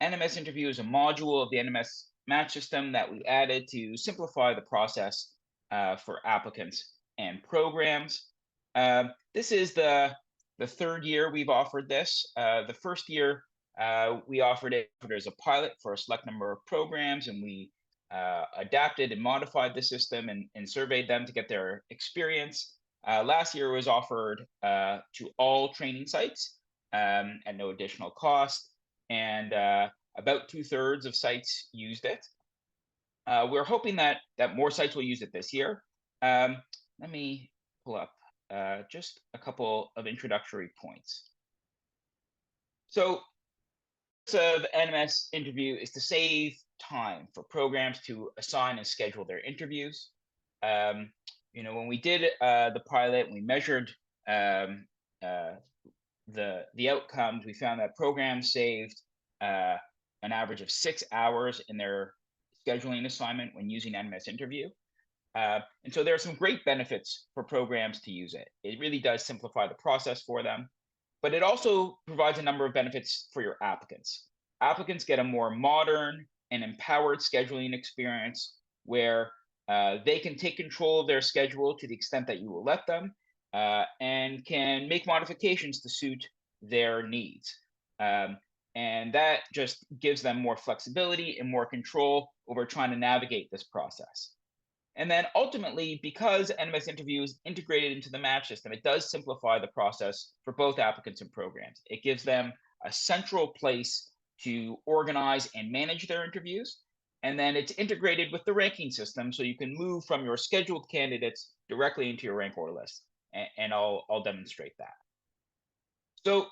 NMS interview is a module of the NMS match system that we added to simplify the process for applicants and programs. This is the third year we've offered this. The first year we offered it as a pilot for a select number of programs, and we adapted and modified the system and surveyed them to get their experience. Last year was offered to all training sites at no additional cost, and about 2/3 of sites used it. We're hoping that more sites will use it this year. Let me pull up just a couple of introductory points. So, the NMS interview is to save time for programs to assign and schedule their interviews. When we did the pilot, we measured the outcomes. We found that programs saved an average of 6 hours in their scheduling assignment when using NMS interview. And so there are some great benefits for programs to use it. It really does simplify the process for them, but it also provides a number of benefits for your applicants. Applicants get a more modern and empowered scheduling experience where they can take control of their schedule to the extent that you will let them, and can make modifications to suit their needs. And that just gives them more flexibility and more control over trying to navigate this process. And then ultimately, because NMS interview is integrated into the match system, it does simplify the process for both applicants and programs. It gives them a central place to organize and manage their interviews. And then it's integrated with the ranking system, so you can move from your scheduled candidates directly into your rank order list. And I'll demonstrate that. So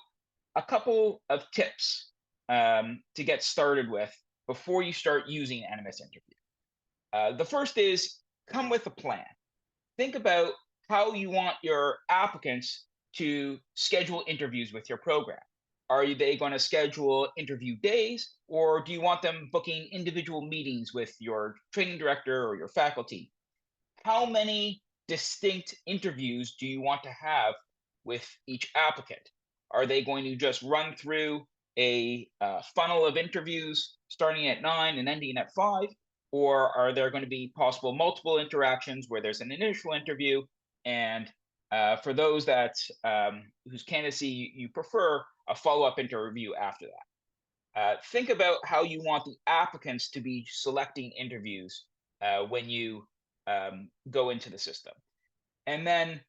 a couple of tips to get started with before you start using NMS interview. The first is come with a plan. Think about how you want your applicants to schedule interviews with your program. Are they going to schedule interview days, or do you want them booking individual meetings with your training director or your faculty? How many distinct interviews do you want to have with each applicant? Are they going to just run through a funnel of interviews starting at 9 and ending at 5? Or are there going to be possible multiple interactions where there's an initial interview, and for those that whose candidacy you prefer, a follow-up interview after that? Think about how you want the applicants to be selecting interviews when you go into the system. And then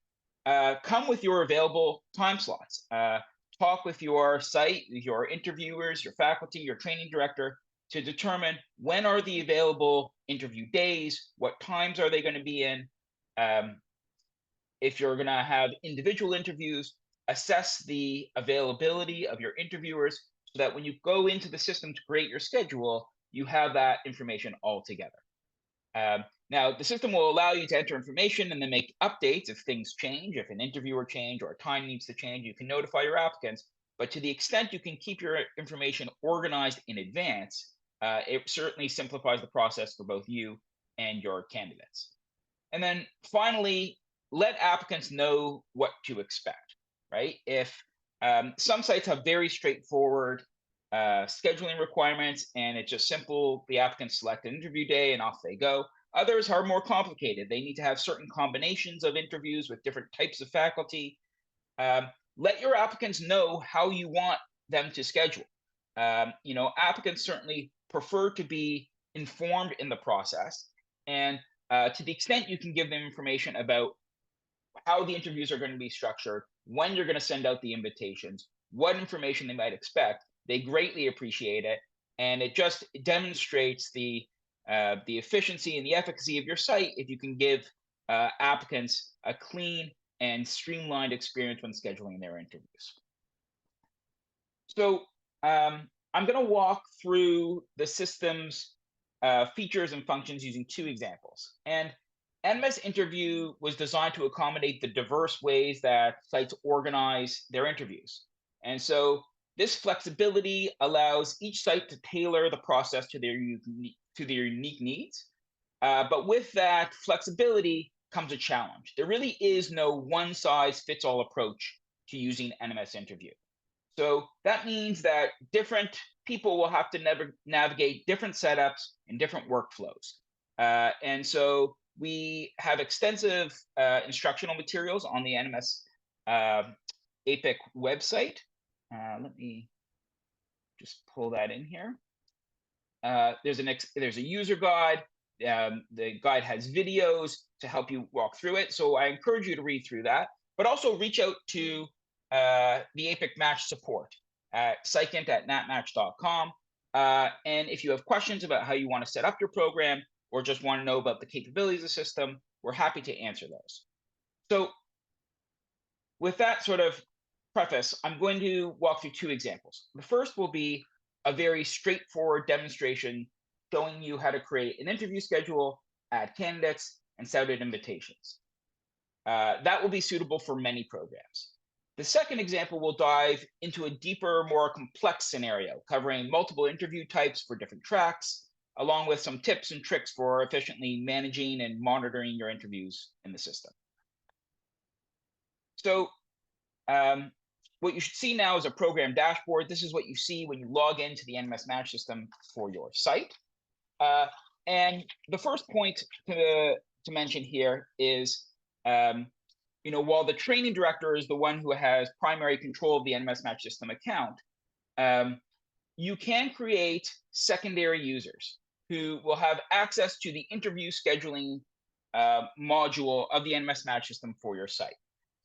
come with your available time slots. Talk with your site, your interviewers, your faculty, your training director to determine when are the available interview days, what times are they going to be in. If you're going to have individual interviews, assess the availability of your interviewers so that when you go into the system to create your schedule, you have that information all together. Now, the system will allow you to enter information and then make updates if things change. If an interviewer change or a time needs to change, you can notify your applicants. But to the extent you can keep your information organized in advance, it certainly simplifies the process for both you and your candidates. And then finally, let applicants know what to expect, right? If some sites have very straightforward scheduling requirements and it's just simple, the applicants select an interview day and off they go. Others are more complicated. They need to have certain combinations of interviews with different types of faculty. Let your applicants know how you want them to schedule. Applicants certainly prefer to be informed in the process, and to the extent you can give them information about how the interviews are going to be structured, when you're going to send out the invitations, what information they might expect, they greatly appreciate it, and it just demonstrates the efficiency and the efficacy of your site if you can give applicants a clean and streamlined experience when scheduling their interviews. So I'm going to walk through the system's features and functions using two examples. And NMS interview was designed to accommodate the diverse ways that sites organize their interviews. And so this flexibility allows each site to tailor the process to their unique needs. But with that flexibility comes a challenge. There really is no one-size-fits-all approach to using NMS interview. So that means that different people will have to navigate different setups and different workflows. And so we have extensive instructional materials on the NMS APPIC website. Let me just pull that in here. There's a user guide. The guide has videos to help you walk through it. So I encourage you to read through that, but also reach out to the APPIC Match support at psychint@natmatch.com. And if you have questions about how you want to set up your program or just want to know about the capabilities of the system, we're happy to answer those. So with that sort of preface, I'm going to walk through two examples. The first will be a very straightforward demonstration showing you how to create an interview schedule, add candidates, and set out invitations. That will be suitable for many programs. The second example will dive into a deeper, more complex scenario, covering multiple interview types for different tracks, along with some tips and tricks for efficiently managing and monitoring your interviews in the system. So what you should see now is a program dashboard. This is what you see when you log into the NMS Match system for your site. And the first point to mention here is, while the training director is the one who has primary control of the NMS Match system account, you can create secondary users who will have access to the interview scheduling module of the NMS Match system for your site.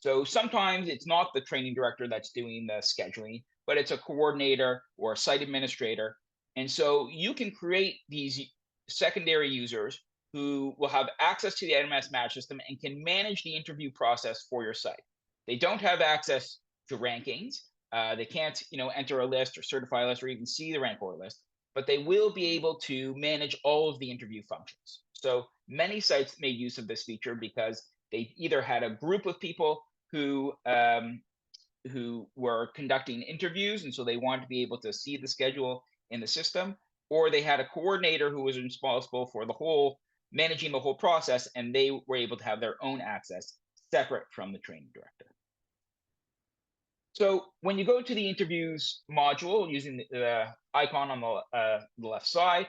So sometimes it's not the training director that's doing the scheduling, but it's a coordinator or a site administrator. And so you can create these secondary users who will have access to the NMS Match system and can manage the interview process for your site. They don't have access to rankings. They can't, enter a list or certify a list or even see the rank order list, but they will be able to manage all of the interview functions. So many sites made use of this feature because they either had a group of people who were conducting interviews, and so they wanted to be able to see the schedule in the system, or they had a coordinator who was responsible for managing the whole process, and they were able to have their own access separate from the training director. So when you go to the interviews module using the icon on the left side,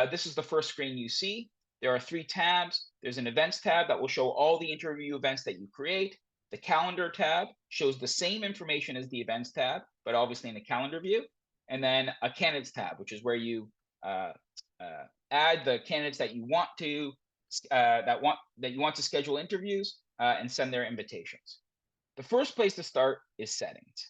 this is the first screen you see. There are 3 tabs. There's an events tab that will show all the interview events that you create. The calendar tab shows the same information as the events tab, but obviously in the calendar view. And then a candidates tab, which is where you add the candidates that you want to schedule interviews and send their invitations. The first place to start is settings.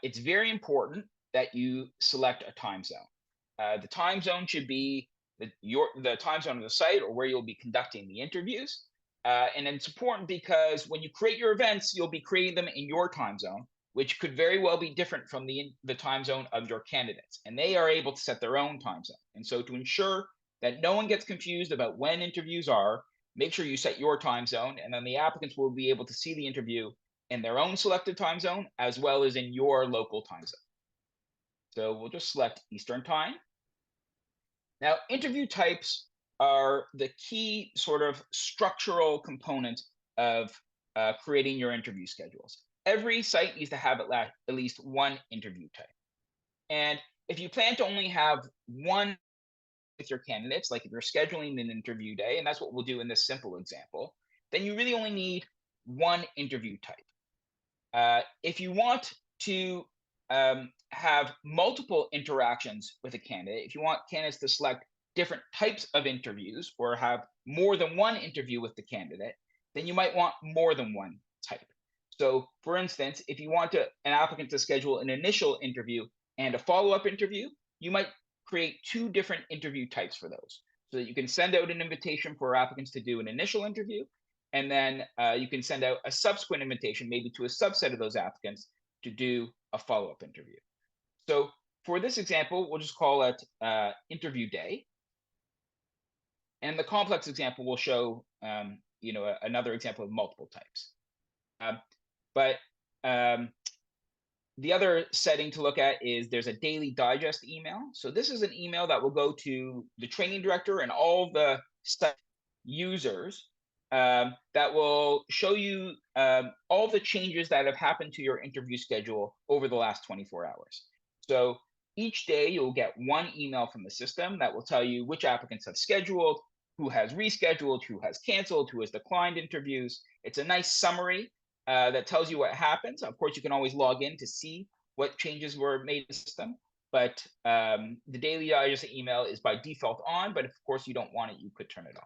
It's very important that you select a time zone. The time zone should be the time zone of the site or where you'll be conducting the interviews. And it's important because when you create your events, you'll be creating them in your time zone, which could very well be different from the time zone of your candidates. And they are able to set their own time zone. And so to ensure that no one gets confused about when interviews are, make sure you set your time zone, and then the applicants will be able to see the interview in their own selected time zone, as well as in your local time zone. So we'll just select Eastern Time. Now, interview types are the key sort of structural component of creating your interview schedules. Every site needs to have at least one interview type. And if you plan to only have one with your candidates, like if you're scheduling an interview day, and that's what we'll do in this simple example, then you really only need one interview type. If you want to have multiple interactions with a candidate, if you want candidates to select different types of interviews or have more than one interview with the candidate, then you might want more than one type. So for instance, if you want an applicant to schedule an initial interview and a follow-up interview, you might create 2 different interview types for those, so that you can send out an invitation for applicants to do an initial interview, and then you can send out a subsequent invitation, maybe to a subset of those applicants, to do a follow-up interview. So for this example, we'll just call it interview day. And the complex example will show another example of multiple types. But the other setting to look at is there's a daily digest email. So this is an email that will go to the training director and all the site users that will show you all the changes that have happened to your interview schedule over the last 24 hours. So each day you'll get one email from the system that will tell you which applicants have scheduled, who has rescheduled, who has canceled, who has declined interviews. It's a nice summary that tells you what happens. Of course, you can always log in to see what changes were made in the system, but the daily digest email is by default on, but if of course you don't want it, you could turn it off.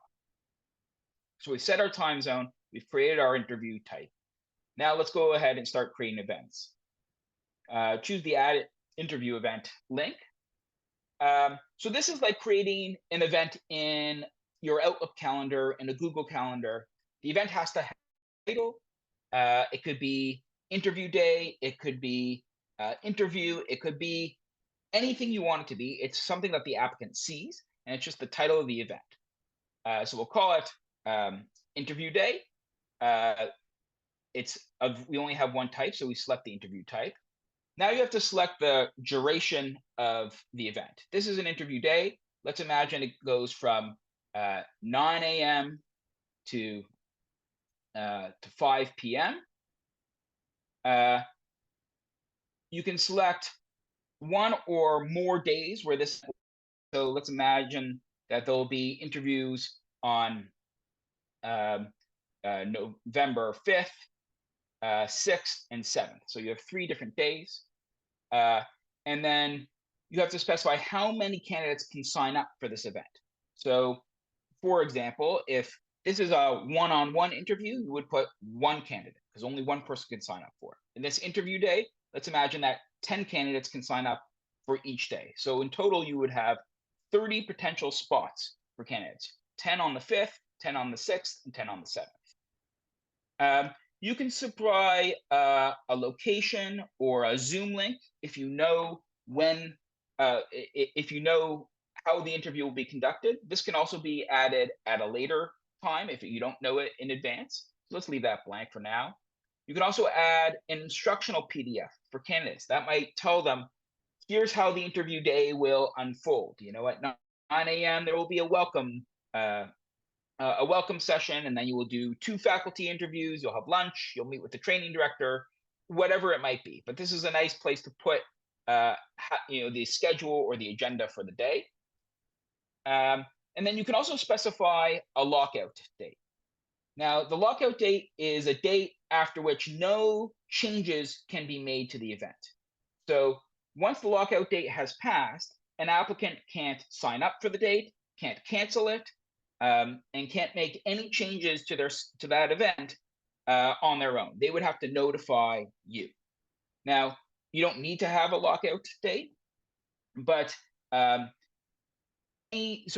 So we've set our time zone, we've created our interview type. Now let's go ahead and start creating events. Choose the add interview event link. So this is like creating an event in your Outlook calendar, in a Google Calendar. The event has to have a title. It could be interview day, it could be interview, it could be anything you want it to be. It's something that the applicant sees, and it's just the title of the event. So we'll call it interview day. We only have one type, so we select the interview type. Now you have to select the duration of the event. This is an interview day. Let's imagine it goes from 9 a.m. to 5 p.m. You can select one or more days where this. So let's imagine that there'll be interviews on November 5th, 6th, and 7th. So you have 3 different days. And then you have to specify how many candidates can sign up for this event. So, for example, if this is a one-on-one interview, you would put 1 candidate because only 1 person can sign up for it. In this interview day, let's imagine that 10 candidates can sign up for each day. So in total, you would have 30 potential spots for candidates, 10 on the 5th, 10 on the 6th, and 10 on the 7th. You can supply a location or a Zoom link if you know when, if you know how the interview will be conducted. This can also be added at a later time if you don't know it in advance. So let's leave that blank for now. You can also add an instructional PDF for candidates. That might tell them, here's how the interview day will unfold. You know, at 9 a.m. there will be a welcome session, and then you will do 2 faculty interviews. You'll have lunch. You'll meet with the training director, whatever it might be. But this is a nice place to put, the schedule or the agenda for the day. And then you can also specify a lockout date. Now, the lockout date is a date after which no changes can be made to the event. So once the lockout date has passed, an applicant can't sign up for the date, can't cancel it, and can't make any changes to that event on their own. They would have to notify you. Now, you don't need to have a lockout date, but so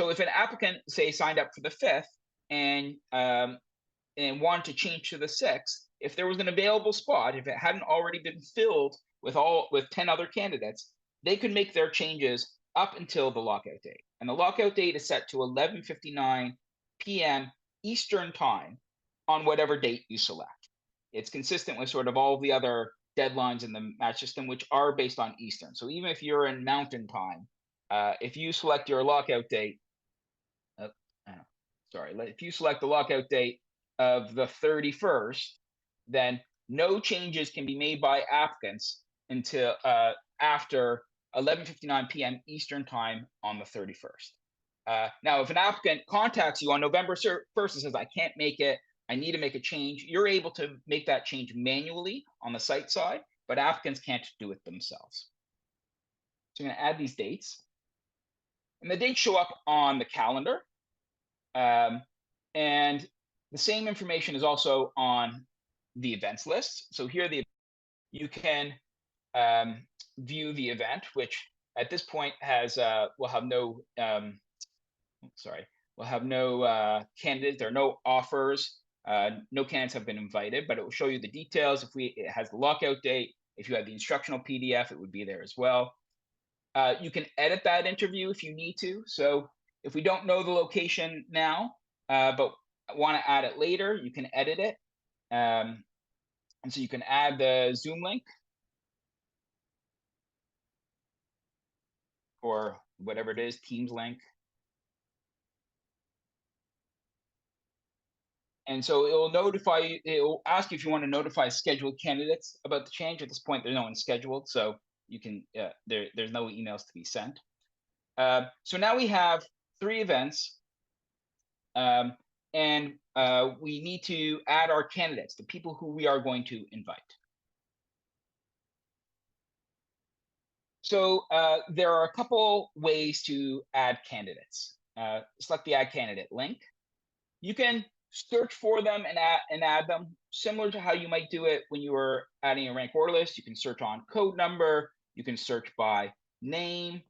if an applicant, say, signed up for the 5th and wanted to change to the 6th, if there was an available spot, if it hadn't already been filled with 10 other candidates, they could make their changes up until the lockout date. And the lockout date is set to 11:59 p.m. Eastern time on whatever date you select. It's consistent with sort of all the other deadlines in the match system, which are based on Eastern. So even if you're in Mountain Time, if you select your lockout date, if you select the lockout date of the 31st, then no changes can be made by applicants until after 11:59 p.m. Eastern time on the 31st. Now, if an applicant contacts you on November 1st and says, I can't make it, I need to make a change, you're able to make that change manually on the site side, but applicants can't do it themselves. So I'm going to add these dates. And the dates show up on the calendar. And the same information is also on the events list. So here you can view the event, which at this point will have no candidates. There are no offers. No candidates have been invited, but it will show you the details. It has the lockout date. If you have the instructional PDF, it would be there as well. You can edit that interview if you need to. So if we don't know the location now, but want to add it later, you can edit it. And so you can add the Zoom link or whatever it is, Teams link. And so it will notify you, it will ask you if you want to notify scheduled candidates about the change. At this point, there's no one scheduled, so you can there's no emails to be sent. So now we have 3 events, um, and we need to add our candidates, the people who we are going to invite. So there are a couple ways to add candidates. Select the Add Candidate link. You can search for them and add them, similar to how you might do it when you were adding a rank order list. You can search on code number. You can search by name.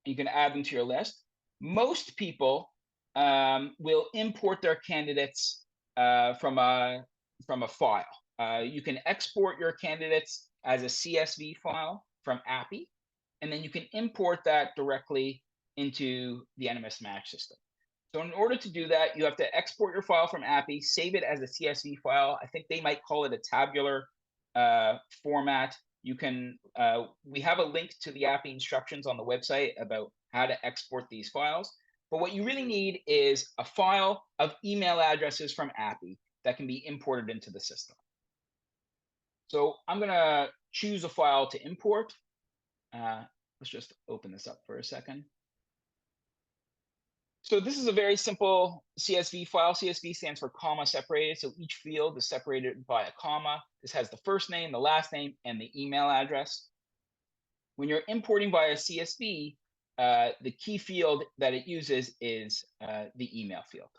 You can add them to your list. Most people will import their candidates from a file. You can export your candidates as a CSV file from APPIC, and then you can import that directly into the NMS match system. So in order to do that, you have to export your file from APPIC, save it as a CSV file. I think they might call it a tabular format. You can, we have a link to the APPIC instructions on the website about how to export these files. But what you really need is a file of email addresses from APPIC that can be imported into the system. So I'm going to choose a file to import. Let's just open this up for a second. So this is a very simple CSV file. CSV stands for comma separated. So each field is separated by a comma. This has the first name, the last name, and the email address. When you're importing via CSV, the key field that it uses is the email field.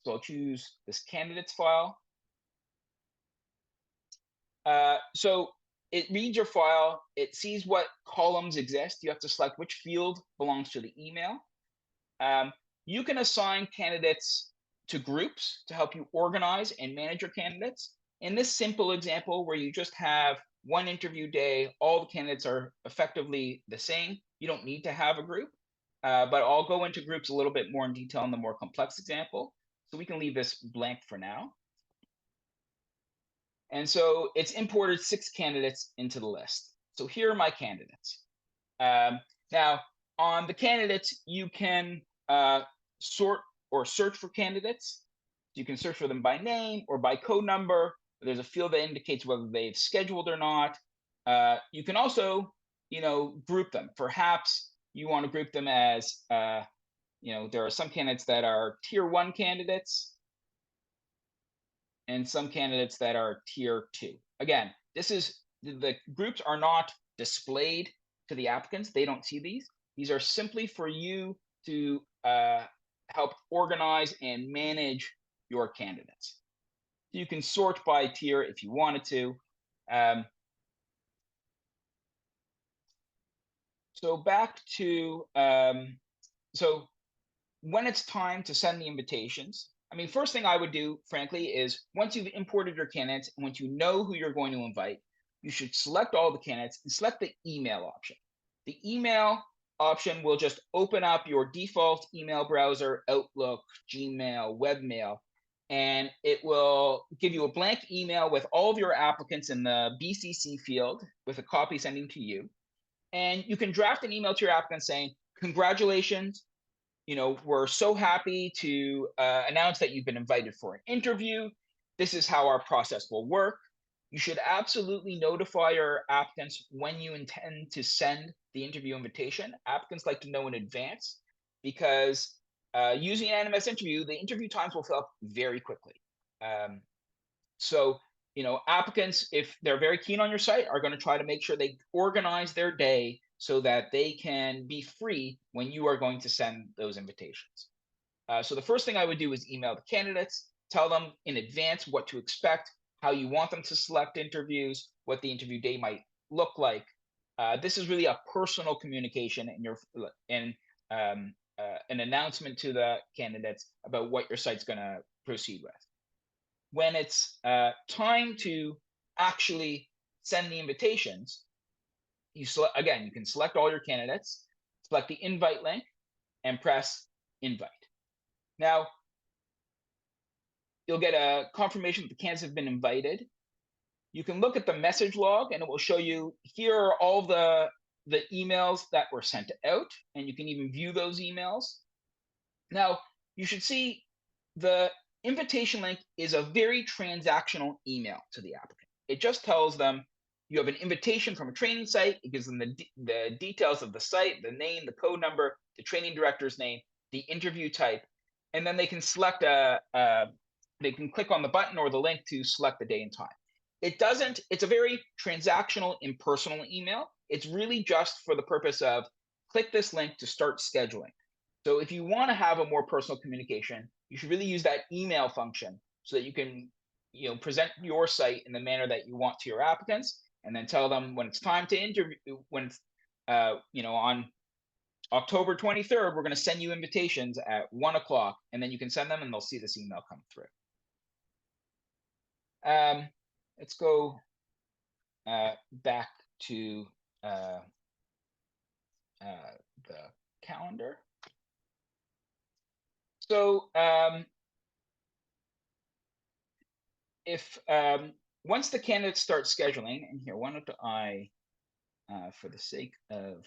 So I'll choose this candidates file. So it reads your file, it sees what columns exist. You have to select which field belongs to the email. You can assign candidates to groups to help you organize and manage your candidates. In this simple example where you just have one interview day, all the candidates are effectively the same. You don't need to have a group, but I'll go into groups a little bit more in detail in the more complex example. So we can leave this blank for now. And so it's imported 6 candidates into the list. So here are my candidates. Now, on the candidates, you can sort or search for candidates. You can search for them by name or by code number. There's a field that indicates whether they've scheduled or not. You can also, group them. Perhaps you want to group them as, there are some candidates that are tier 1 candidates and some candidates that are tier 2. Again, the groups are not displayed to the applicants. They don't see these. These are simply for you to help organize and manage your candidates. You can sort by tier if you wanted to. So back to, so when it's time to send the invitations, first thing I would do, frankly, is once you've imported your candidates and once you know who you're going to invite, you should select all the candidates and select the email option. The email option will just open up your default email browser, Outlook, Gmail, webmail, and it will give you a blank email with all of your applicants in the BCC field with a copy sending to you. And you can draft an email to your applicant saying, congratulations, we're so happy to announce that you've been invited for an interview. This is how our process will work. You should absolutely notify your applicants when you intend to send the interview invitation. Applicants like to know in advance because using an NMS interview, the interview times will fill up very quickly. So, applicants, if they're very keen on your site, are going to try to make sure they organize their day so that they can be free when you are going to send those invitations. So the first thing I would do is email the candidates, tell them in advance what to expect, how you want them to select interviews, what the interview day might look like. This is really a personal communication and an announcement to the candidates about what your site's going to proceed with. When it's time to actually send the invitations, you can select all your candidates, select the invite link, and press invite. Now, you'll get a confirmation that the candidates have been invited. You can look at the message log, and it will show you here are all the the emails that were sent out, and you can even view those emails. Now, you should see the invitation link is a very transactional email to the applicant. It just tells them you have an invitation from a training site. It gives them the details of the site, the name, the code number, the training director's name, the interview type, and then they can select they can click on the button or the link to select the day and time. It's a very transactional, impersonal email. It's really just for the purpose of click this link to start scheduling. So if you want to have a more personal communication, you should really use that email function so that you can, present your site in the manner that you want to your applicants, and then tell them when it's time to interview. When it's, on October 23rd, we're going to send you invitations at 1 o'clock, and then you can send them, and they'll see this email come through. Let's go back to the calendar. So if once the candidates start scheduling, and here, why don't I, for the sake of,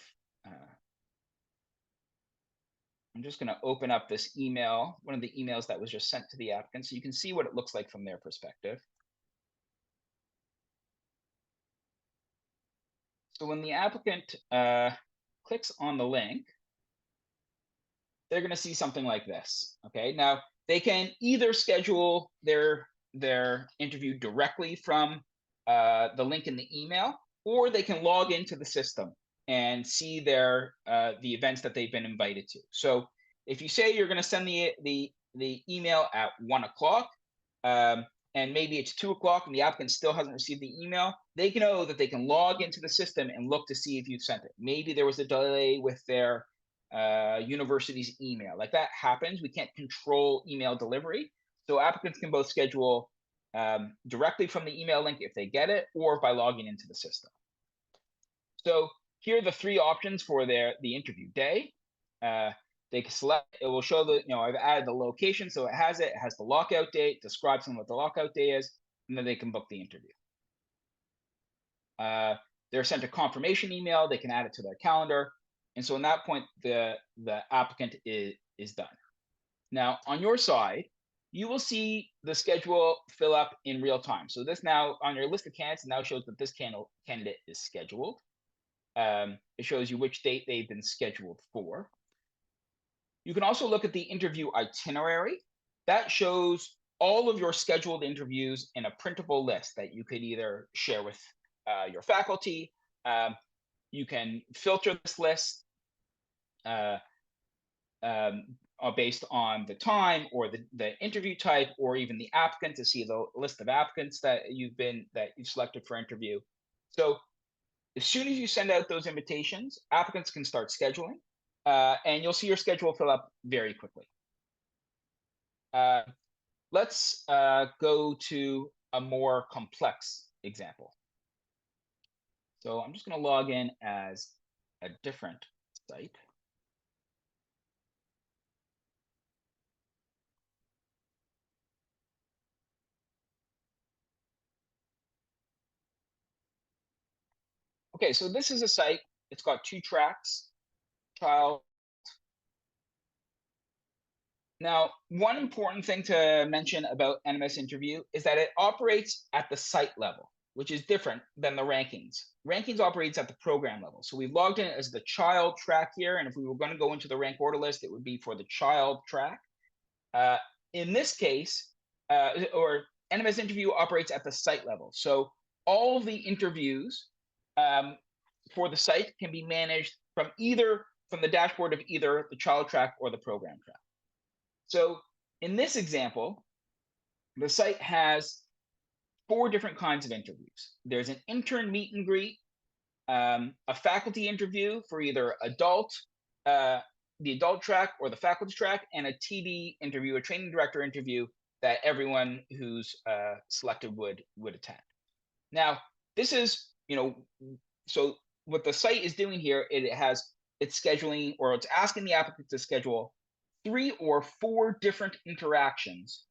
I'm just going to open up this email, one of the emails that was just sent to the applicant, so you can see what it looks like from their perspective. So when the applicant clicks on the link, they're going to see something like this. Okay, now they can either schedule their interview directly from the link in the email, or they can log into the system and see their the events that they've been invited to. So if you say you're going to send the email at 1 o'clock, and maybe it's 2 o'clock and the applicant still hasn't received the email, they can know that they can log into the system and look to see if you've sent it. Maybe there was a delay with their university's email. Like, that happens. We can't control email delivery. So applicants can both schedule directly from the email link if they get it, or by logging into the system. So here are the three options for the interview day. They can select, it will show the, I've added the location, so it has the lockout date, describes them what the lockout day is, and then they can book the interview. They're sent a confirmation email, they can add it to their calendar, and so in that point, the applicant is done. Now, on your side, you will see the schedule fill up in real time. So this now, on your list of candidates, now shows that this candidate is scheduled. It shows you which date they've been scheduled for. You can also look at the interview itinerary. That shows all of your scheduled interviews in a printable list that you could either share with your faculty. You can filter this list based on the time or the interview type, or even the applicant, to see the list of applicants that you've selected for interview. So as soon as you send out those invitations, applicants can start scheduling, and you'll see your schedule fill up very quickly. Let's go to a more complex example. So I'm just going to log in as a different site. Okay, so this is a site. It's got 2 tracks, child. Now, one important thing to mention about NMS Interview is that it operates at the site level, which is different than the rankings. Rankings operates at the program level. So we've logged in as the child track here, and if we were going to go into the rank order list, it would be for the child track. In this case, or NMS Interview operates at the site level. So all the interviews for the site can be managed from the dashboard of either the child track or the program track. So in this example, the site has 4 different kinds of interviews. There's an intern meet and greet, a faculty interview for either the adult track or the faculty track, and a TD interview, a training director interview that everyone who's selected would attend. Now, this is, so what the site is doing here, it's scheduling, or it's asking the applicant to schedule 3 or 4 different interactions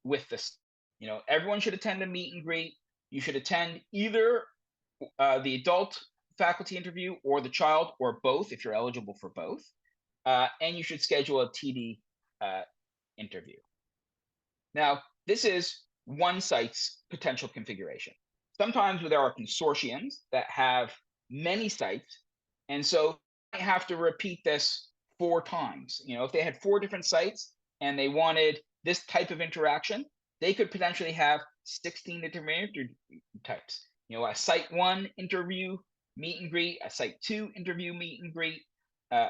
with this. Everyone should attend a meet and greet. You should attend either the adult faculty interview or the child, or both if you're eligible for both. And you should schedule a TD interview. Now, this is one site's potential configuration. Sometimes there are consortiums that have many sites, and so you might have to repeat this 4 times. If they had 4 different sites and they wanted this type of interaction, they could potentially have 16 different interview types. A site 1 interview, meet and greet, a site 2 interview, meet and greet,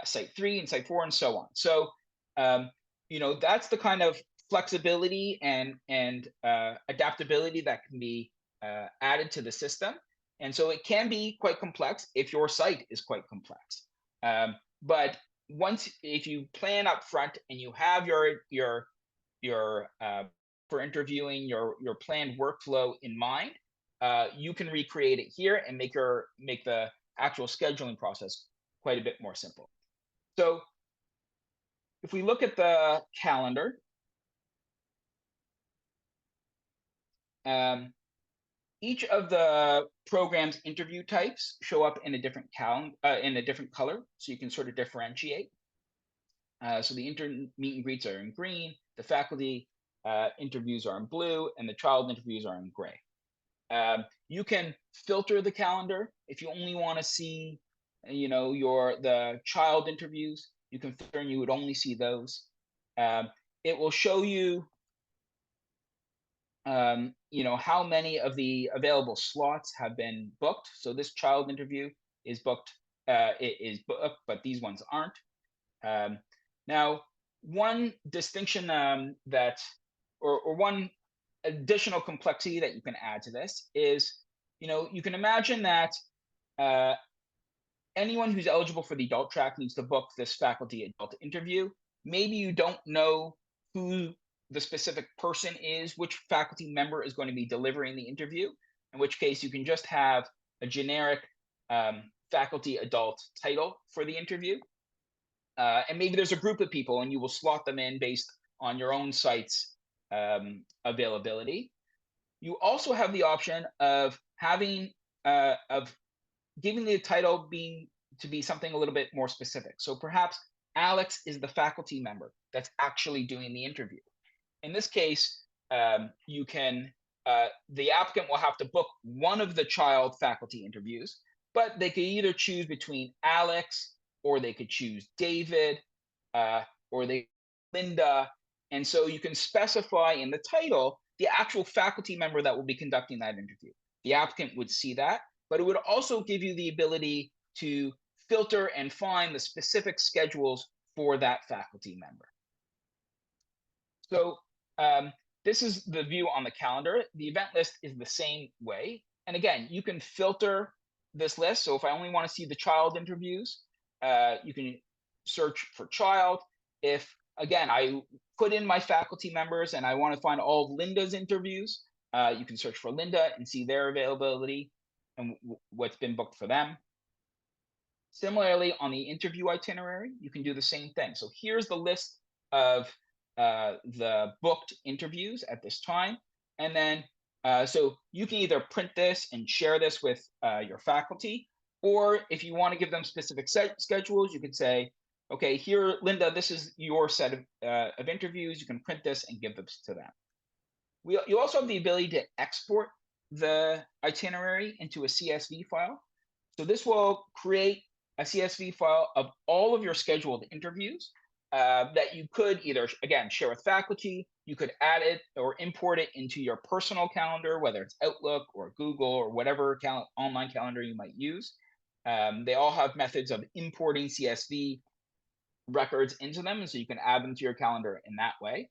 site 3 and site 4, and so on. So, that's the kind of flexibility and adaptability that can be added to the system. And so it can be quite complex if your site is quite complex. But if you plan up front and you have your for interviewing your planned workflow in mind, you can recreate it here and make the actual scheduling process quite a bit more simple. So if we look at the calendar, each of the program's interview types show up in a different color, so you can sort of differentiate. So the meet and greets are in green, the faculty interviews are in blue, and the child interviews are in gray. You can filter the calendar if you only want to see, the child interviews. You can filter, and you would only see those. It will show you how many of the available slots have been booked. So this child interview is booked, but these ones aren't. Now, one distinction or one additional complexity that you can add to this is, you can imagine that anyone who's eligible for the adult track needs to book this faculty adult interview. Maybe you don't know who the specific person is, which faculty member is going to be delivering the interview, in which case you can just have a generic faculty adult title for the interview. And maybe there's a group of people and you will slot them in based on your own site's availability. You also have the option of having giving the title to be something a little bit more specific. So perhaps Alex is the faculty member that's actually doing the interview. In this case, the applicant will have to book one of the child faculty interviews, but they could either choose between Alex, or they could choose David, or Linda. And so you can specify in the title the actual faculty member that will be conducting that interview. The applicant would see that, but it would also give you the ability to filter and find the specific schedules for that faculty member. So this is the view on the calendar. The event list is the same way. And again, you can filter this list. So if I only want to see the child interviews, you can search for child. If, again, I put in my faculty members and I want to find all of Linda's interviews, you can search for Linda and see their availability and what's been booked for them. Similarly, on the interview itinerary, you can do the same thing. So here's the list of the booked interviews at this time. And then, so you can either print this and share this with your faculty, or if you want to give them specific schedules, you could say, okay, here, Linda, this is your set of interviews. You can print this and give this to them. You also have the ability to export the itinerary into a CSV file. So this will create a CSV file of all of your scheduled interviews that you could either, again, share with faculty. You could add it or import it into your personal calendar, whether it's Outlook or Google or whatever online calendar you might use. They all have methods of importing CSV records into them, and so you can add them to your calendar in that way.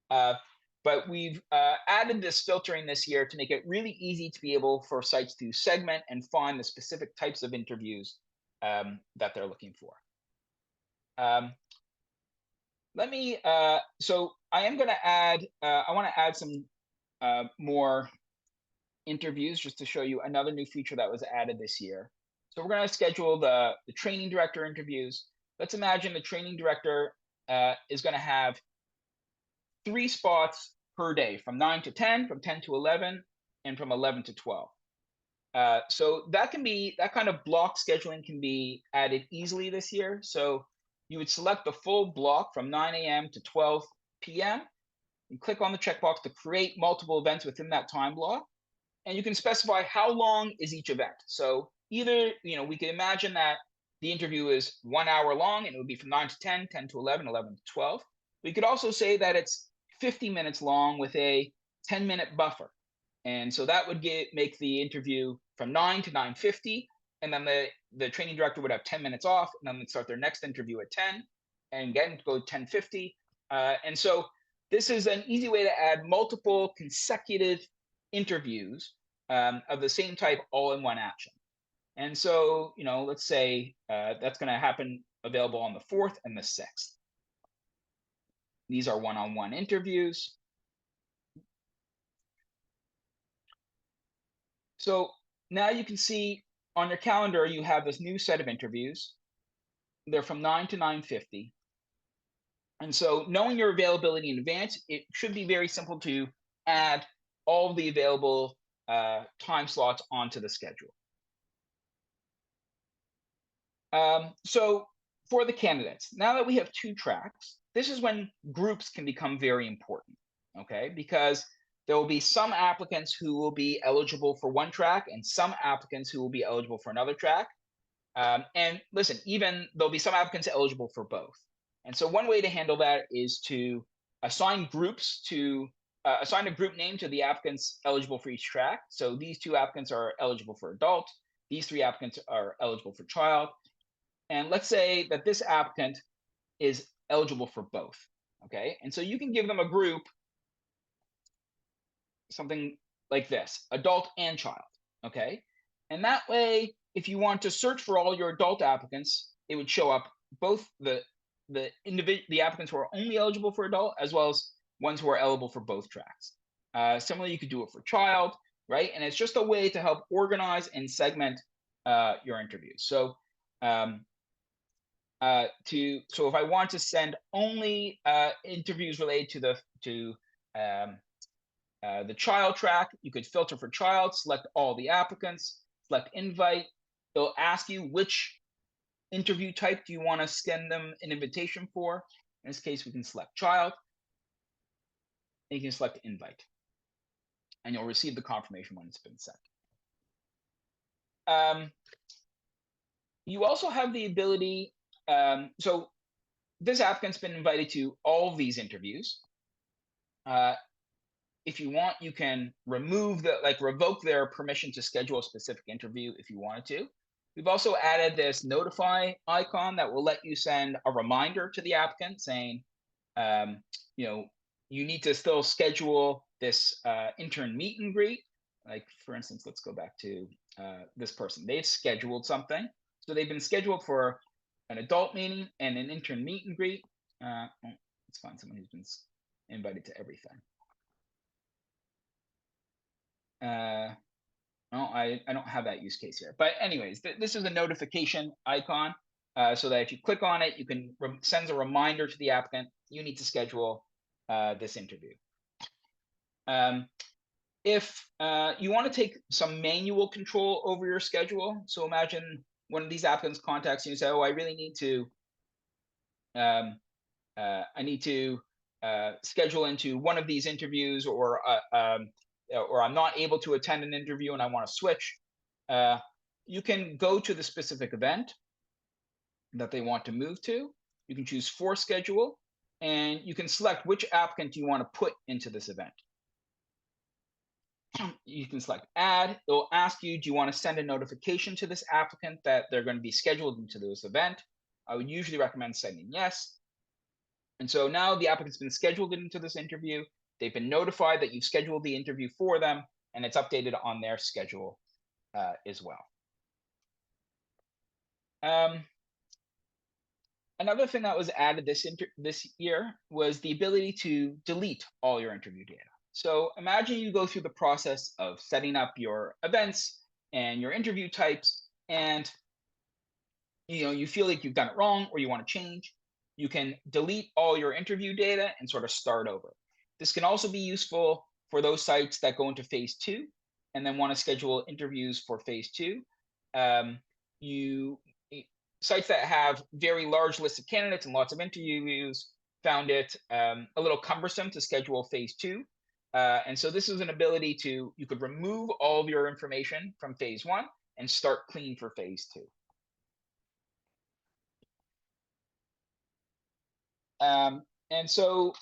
But we've added this filtering this year to make it really easy to be able for sites to segment and find the specific types of interviews that they're looking for. So I am going to add, I want to add some more interviews just to show you another new feature that was added this year. So we're going to schedule the training director interviews. Let's imagine the training director is going to have 3 spots per day, from 9 to 10, from 10 to 11, and from 11 to 12. So that kind of block scheduling can be added easily this year. So you would select the full block from 9 a.m. to 12 p.m. and click on the checkbox to create multiple events within that time block. And you can specify how long is each event. So either, we can imagine that the interview is 1 hour long and it would be from 9 to 10, 10 to 11, 11 to 12. We could also say that it's 50 minutes long with a 10-minute buffer. And so that would make the interview from 9 to 9:50, and then the training director would have 10 minutes off, and then they'd start their next interview at 10, and again go 10:50. And so this is an easy way to add multiple consecutive interviews of the same type all in one action. And so, let's say that's going to happen available on the 4th and the 6th. These are one-on-one interviews. So now you can see on your calendar, you have this new set of interviews. They're from 9 to 9:50. And so knowing your availability in advance, it should be very simple to add all of the available time slots onto the schedule. So for the candidates, now that we have 2 tracks, this is when groups can become very important, okay? Because there will be some applicants who will be eligible for one track and some applicants who will be eligible for another track. And listen, even there'll be some applicants eligible for both. And so one way to handle that is to assign groups to assign a group name to the applicants eligible for each track. So these 2 applicants are eligible for adult. These 3 applicants are eligible for child. And let's say that this applicant is eligible for both. Okay. And so you can give them a group, something like this, adult and child. Okay. And that way, if you want to search for all your adult applicants, it would show up both the applicants who are only eligible for adult as well as ones who are eligible for both tracks. Similarly, you could do it for child, right? And it's just a way to help organize and segment your interviews. So so if I want to send only interviews related to the child track, you could filter for child, select all the applicants, select invite. It'll ask you which interview type do you want to send them an invitation for. In this case, we can select child, and you can select invite, and you'll receive the confirmation when it's been sent. You also have the ability, so this applicant's been invited to all of these interviews. If you want, you can revoke their permission to schedule a specific interview if you wanted to. We've also added this notify icon that will let you send a reminder to the applicant saying, you need to still schedule this intern meet and greet. Like, for instance, let's go back to this person. They've scheduled something. So they've been scheduled for an adult meeting and an intern meet and greet. Let's find someone who's been invited to everything. No, I don't have that use case here. But anyways, this is a notification icon so that if you click on it, you can send a reminder to the applicant, you need to schedule this interview. If you want to take some manual control over your schedule, so imagine one of these applicants contacts you and say, oh, I really need to, schedule into one of these interviews, or I'm not able to attend an interview and I want to switch. You can go to the specific event that they want to move to. You can choose for schedule, and you can select which applicant you want to put into this event. You can select add. It'll ask you, do you want to send a notification to this applicant that they're going to be scheduled into this event? I would usually recommend sending yes. And so now the applicant's been scheduled into this interview. They've been notified that you've scheduled the interview for them, and it's updated on their schedule as well. Another thing that was added this year was the ability to delete all your interview data. So imagine you go through the process of setting up your events and your interview types, and you feel like you've done it wrong or you want to change. You can delete all your interview data and sort of start over. This can also be useful for those sites that go into phase 2. and then want to schedule interviews for phase 2, sites that have very large lists of candidates and lots of interviews found it a little cumbersome to schedule phase 2. And so this is an ability you could remove all of your information from phase 1 and start clean for phase 2. And so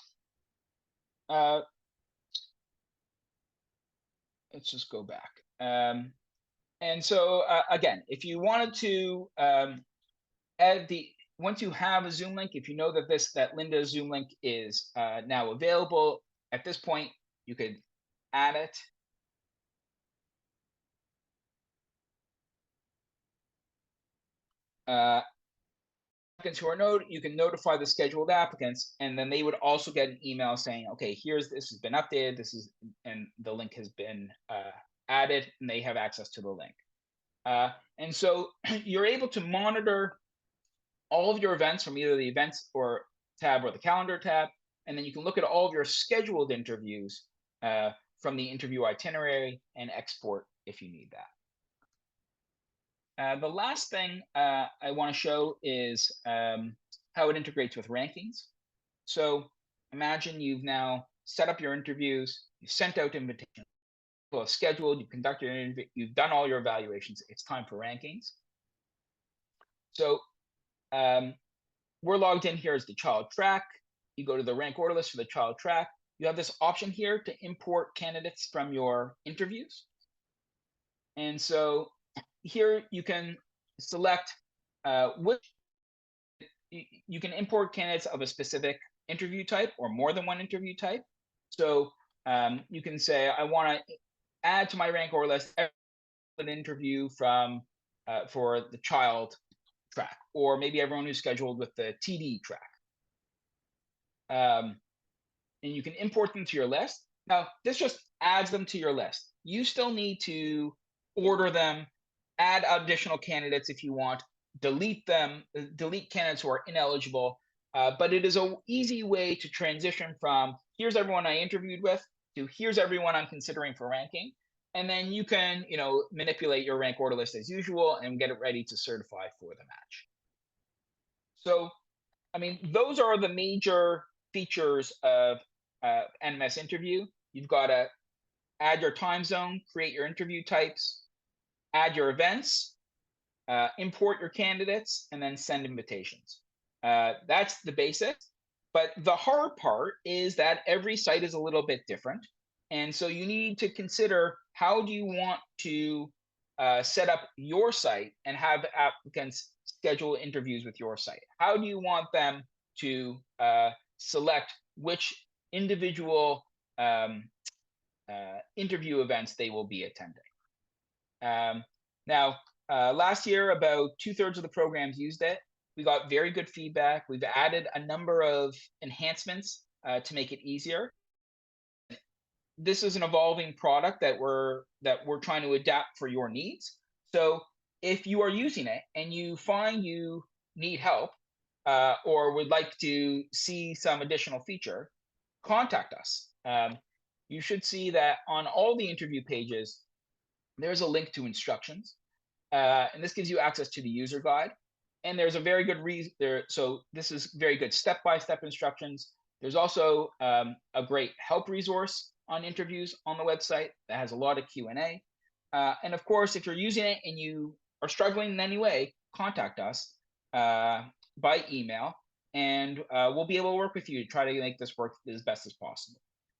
let's just go back. And so again, if you wanted to add once you have a Zoom link, if you know that that Linda's Zoom link is now available, at this point, you could add it. Applicants who are you can notify the scheduled applicants, and then they would also get an email saying, okay, this has been updated, and the link has been added, and they have access to the link. And so you're able to monitor all of your events from either the events or tab or the calendar tab, and then you can look at all of your scheduled interviews from the interview itinerary and export if you need that. The last thing I want to show is how it integrates with rankings. So imagine you've now set up your interviews, you've sent out invitations, people have scheduled, you've conducted an interview, you've done all your evaluations. It's time for rankings. So we're logged in here as the child track. You go to the rank order list for the child track. You have this option here to import candidates from your interviews. And so here you can select you can import candidates of a specific interview type or more than one interview type. So you can say, I want to add to my rank order list an interview from for the child track, or maybe everyone who's scheduled with the TD track. And you can import them to your list. Now, this just adds them to your list. You still need to order them, add additional candidates if you want, delete candidates who are ineligible. But it is an easy way to transition from here's everyone I interviewed with to here's everyone I'm considering for ranking. And then you can, manipulate your rank order list as usual and get it ready to certify for the match. So, I mean, those are the major features of NMS interview. You've got to add your time zone, create your interview types, add your events, import your candidates, and then send invitations. That's the basics. But the hard part is that every site is a little bit different. And so you need to consider, how do you want to set up your site and have applicants schedule interviews with your site? How do you want them to select which individual interview events they will be attending? Now, last year, about 2/3 of the programs used it. We got very good feedback. We've added a number of enhancements to make it easier. This is an evolving product that we're trying to adapt for your needs. So if you are using it and you find you need help or would like to see some additional feature, contact us. You should see that on all the interview pages, there's a link to instructions. And this gives you access to the user guide. And there's a very good reason there. So this is very good step-by-step instructions. There's also a great help resource on interviews on the website that has a lot of Q&A. And of course, if you're using it and you are struggling in any way, contact us by email, and we'll be able to work with you to try to make this work as best as possible.